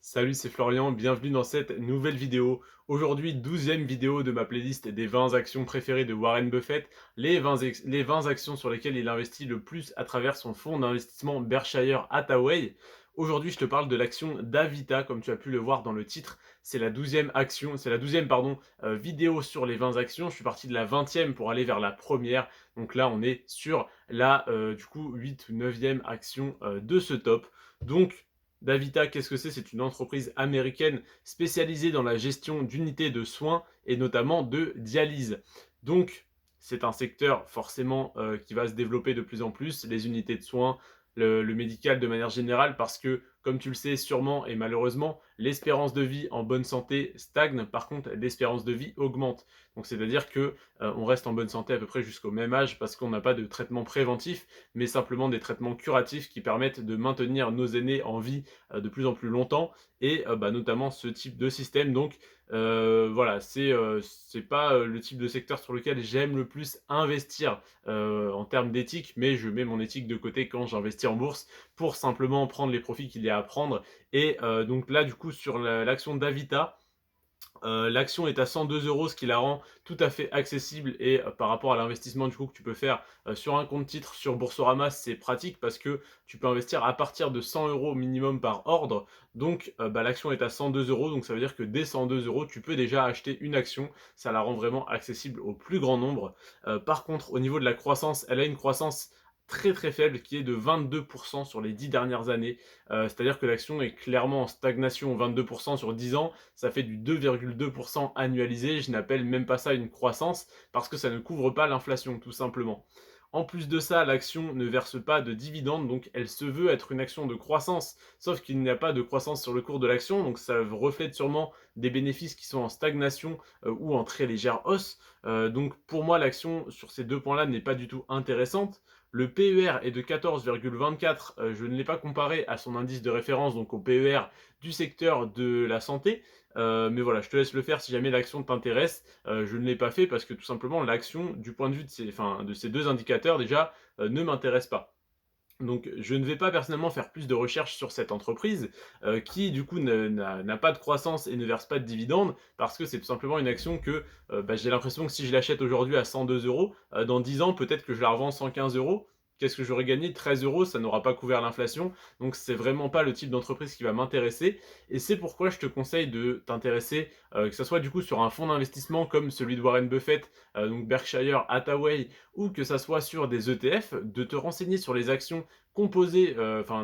Salut, c'est Florian, bienvenue dans cette nouvelle vidéo. Aujourd'hui, 12e vidéo de ma playlist des 20 actions préférées de Warren Buffett, les 20 actions sur lesquelles il investit le plus à travers son fonds d'investissement Berkshire Hathaway. Aujourd'hui, je te parle de l'action Davita, comme tu as pu le voir dans le titre. C'est la 12e action, c'est la 12e pardon, vidéo sur les 20 actions. Je suis parti de la 20e pour aller vers la première. Donc là, on est sur la du coup 8 ou 9e action de ce top. Donc Davita, qu'est-ce que c'est? C'est une entreprise américaine spécialisée dans la gestion d'unités de soins et notamment de dialyse. Donc, c'est un secteur forcément qui va se développer de plus en plus, les unités de soins, le médical de manière générale, parce que, comme tu le sais sûrement et malheureusement, l'espérance de vie en bonne santé stagne, par contre, l'espérance de vie augmente. Donc, c'est-à-dire que on reste en bonne santé à peu près jusqu'au même âge parce qu'on n'a pas de traitement préventif, mais simplement des traitements curatifs qui permettent de maintenir nos aînés en vie de plus en plus longtemps et notamment ce type de système. Donc voilà, c'est pas le type de secteur sur lequel j'aime le plus investir en termes d'éthique, mais je mets mon éthique de côté quand j'investis en bourse pour simplement prendre les profits qu'il y a à prendre. Et donc là, du coup, sur l'action d'Avita, l'action est à 102 euros, ce qui la rend tout à fait accessible et par rapport à l'investissement du coup que tu peux faire sur un compte titre sur Boursorama, c'est pratique parce que tu peux investir à partir de 100 euros minimum par ordre. Donc l'action est à 102 euros, donc ça veut dire que dès 102 euros, tu peux déjà acheter une action. Ça la rend vraiment accessible au plus grand nombre. Par contre, au niveau de la croissance, elle a une croissance très très faible qui est de 22% sur les 10 dernières années. C'est-à-dire que l'action est clairement en stagnation. 22% sur 10 ans, ça fait du 2,2% annualisé. Je n'appelle même pas ça une croissance parce que ça ne couvre pas l'inflation, tout simplement. En plus de ça, l'action ne verse pas de dividendes, donc elle se veut être une action de croissance, sauf qu'il n'y a pas de croissance sur le cours de l'action, donc ça reflète sûrement des bénéfices qui sont en stagnation ou en très légère hausse. Donc pour moi, l'action sur ces deux points-là n'est pas du tout intéressante. Le PER est de 14,24, je ne l'ai pas comparé à son indice de référence, donc au PER du secteur de la santé, mais voilà, je te laisse le faire si jamais l'action t'intéresse. Je ne l'ai pas fait parce que tout simplement l'action, du point de vue de ces deux indicateurs déjà, ne m'intéresse pas. Donc je ne vais pas personnellement faire plus de recherches sur cette entreprise qui du coup n'a pas de croissance et ne verse pas de dividendes parce que c'est tout simplement une action que j'ai l'impression que si je l'achète aujourd'hui à 102 euros, dans 10 ans peut-être que je la revends 115 euros. Qu'est-ce que j'aurais gagné? 13 euros, ça n'aura pas couvert l'inflation. Donc c'est vraiment pas le type d'entreprise qui va m'intéresser. Et c'est pourquoi je te conseille de t'intéresser, que ce soit du coup sur un fonds d'investissement comme celui de Warren Buffett, donc Berkshire Hathaway, ou que ça soit sur des ETF, de te renseigner sur les actions composé,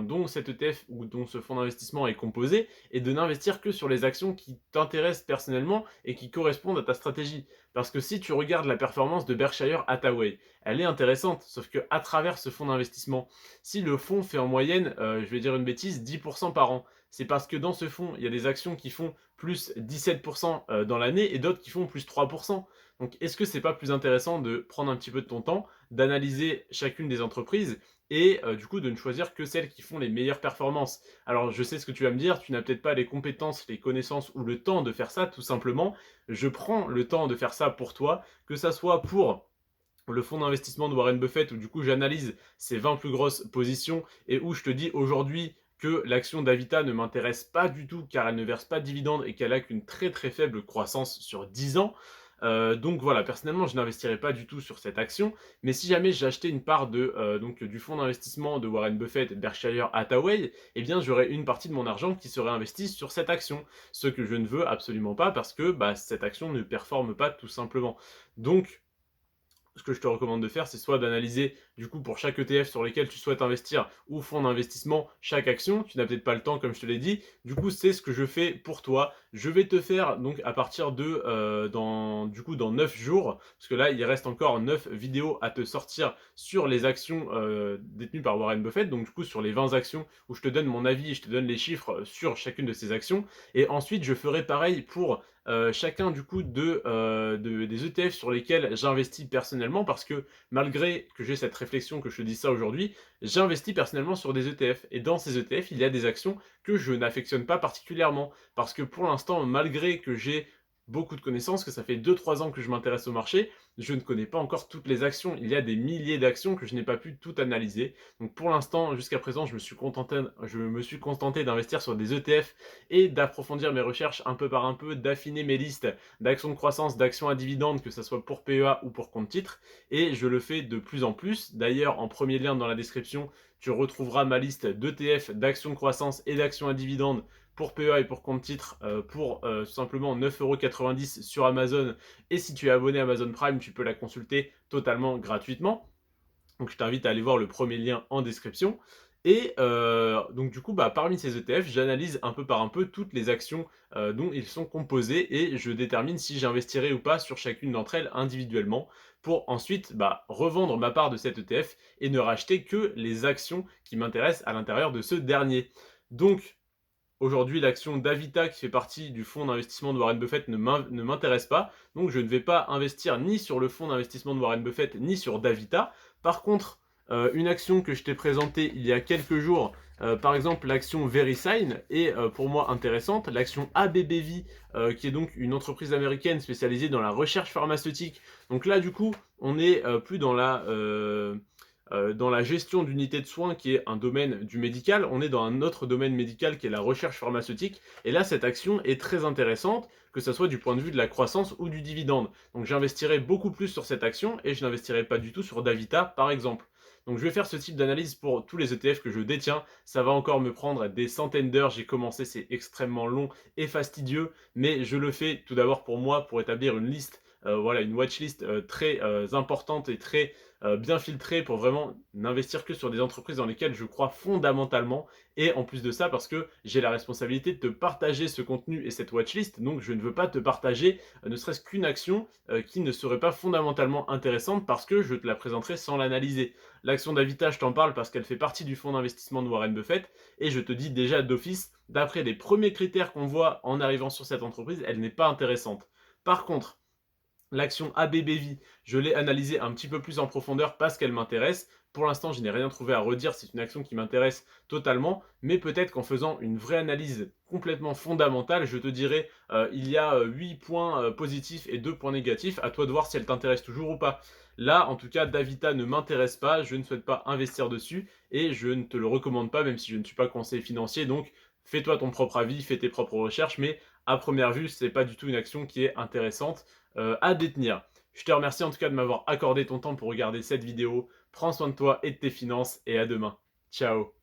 dont cet ETF ou dont ce fonds d'investissement est composé, et de n'investir que sur les actions qui t'intéressent personnellement et qui correspondent à ta stratégie. Parce que si tu regardes la performance de Berkshire Hathaway, elle est intéressante, sauf que à travers ce fonds d'investissement, si le fonds fait en moyenne, je vais dire une bêtise, 10% par an, c'est parce que dans ce fonds, il y a des actions qui font plus 17% dans l'année et d'autres qui font plus 3%. Donc est-ce que c'est pas plus intéressant de prendre un petit peu de ton temps, d'analyser chacune des entreprises et du coup de ne choisir que celles qui font les meilleures performances. Alors je sais ce que tu vas me dire, tu n'as peut-être pas les compétences, les connaissances ou le temps de faire ça, tout simplement. Je prends le temps de faire ça pour toi, que ça soit pour le fonds d'investissement de Warren Buffett où du coup j'analyse ses 20 plus grosses positions et où je te dis aujourd'hui que l'action d'Avita ne m'intéresse pas du tout car elle ne verse pas de dividendes et qu'elle a qu'une très très faible croissance sur 10 ans. Donc voilà, personnellement, je n'investirai pas du tout sur cette action, mais si jamais j'achetais une part du fonds d'investissement de Warren Buffett, Berkshire Hathaway, eh bien j'aurais une partie de mon argent qui serait investie sur cette action, ce que je ne veux absolument pas parce que cette action ne performe pas tout simplement. Donc ce que je te recommande de faire, c'est soit d'analyser du coup pour chaque ETF sur lequel tu souhaites investir ou fonds d'investissement, chaque action. Tu n'as peut-être pas le temps comme je te l'ai dit. Du coup, c'est ce que je fais pour toi. Je vais te faire donc à partir de dans 9 jours, parce que là il reste encore 9 vidéos à te sortir sur les actions détenues par Warren Buffett, donc du coup sur les 20 actions où je te donne mon avis et je te donne les chiffres sur chacune de ces actions. Et ensuite je ferai pareil pour chacun du coup des ETF sur lesquels j'investis personnellement parce que malgré que j'ai cette réflexion, que je te dis ça aujourd'hui, j'investis personnellement sur des ETF et dans ces ETF il y a des actions que je n'affectionne pas particulièrement parce que pour l'instant malgré que j'ai beaucoup de connaissances, que ça fait 2-3 ans que je m'intéresse au marché. Je ne connais pas encore toutes les actions. Il y a des milliers d'actions que je n'ai pas pu tout analyser. Donc pour l'instant, jusqu'à présent, je me suis contenté d'investir sur des ETF et d'approfondir mes recherches un peu par un peu, d'affiner mes listes d'actions de croissance, d'actions à dividendes, que ce soit pour PEA ou pour compte titre. Et je le fais de plus en plus. D'ailleurs, en premier lien dans la description, tu retrouveras ma liste d'ETF, d'actions de croissance et d'actions à dividendes pour PEA et pour compte titre pour tout simplement 9,90 € sur Amazon. Et si tu es abonné à Amazon Prime, tu peux la consulter totalement gratuitement. Donc je t'invite à aller voir le premier lien en description. Et donc du coup, parmi ces ETF, j'analyse un peu par un peu toutes les actions dont ils sont composés et je détermine si j'investirai ou pas sur chacune d'entre elles individuellement pour ensuite revendre ma part de cet ETF et ne racheter que les actions qui m'intéressent à l'intérieur de ce dernier. Donc aujourd'hui, l'action d'Avita, qui fait partie du fonds d'investissement de Warren Buffett, ne m'intéresse pas. Donc, je ne vais pas investir ni sur le fonds d'investissement de Warren Buffett, ni sur d'Avita. Par contre, une action que je t'ai présentée il y a quelques jours, par exemple l'action VeriSign, est pour moi intéressante. L'action ABBV, qui est donc une entreprise américaine spécialisée dans la recherche pharmaceutique. Donc là, du coup, on n'est plus dans la gestion d'unités de soins qui est un domaine du médical, on est dans un autre domaine médical qui est la recherche pharmaceutique. Et là, cette action est très intéressante, que ce soit du point de vue de la croissance ou du dividende. Donc j'investirai beaucoup plus sur cette action et je n'investirai pas du tout sur Davita, par exemple. Donc je vais faire ce type d'analyse pour tous les ETF que je détiens. Ça va encore me prendre des centaines d'heures. J'ai commencé, c'est extrêmement long et fastidieux, mais je le fais tout d'abord pour moi, pour établir une liste, voilà, une watchlist très importante et très bien filtré pour vraiment n'investir que sur des entreprises dans lesquelles je crois fondamentalement. Et en plus de ça, parce que j'ai la responsabilité de te partager ce contenu et cette watchlist, donc je ne veux pas te partager ne serait-ce qu'une action qui ne serait pas fondamentalement intéressante parce que je te la présenterai sans l'analyser. L'action d'Avita, je t'en parle parce qu'elle fait partie du fonds d'investissement de Warren Buffett et je te dis déjà d'office, d'après les premiers critères qu'on voit en arrivant sur cette entreprise, elle n'est pas intéressante. Par contre, l'action ABBV, je l'ai analysée un petit peu plus en profondeur parce qu'elle m'intéresse. Pour l'instant, je n'ai rien trouvé à redire, c'est une action qui m'intéresse totalement, mais peut-être qu'en faisant une vraie analyse complètement fondamentale, je te dirai il y a 8 points positifs et 2 points négatifs, à toi de voir si elle t'intéresse toujours ou pas. Là, en tout cas, Davita ne m'intéresse pas, je ne souhaite pas investir dessus et je ne te le recommande pas, même si je ne suis pas conseiller financier, donc fais-toi ton propre avis, fais tes propres recherches, mais à première vue, c'est pas du tout une action qui est intéressante à détenir. Je te remercie en tout cas de m'avoir accordé ton temps pour regarder cette vidéo. Prends soin de toi et de tes finances et à demain. Ciao.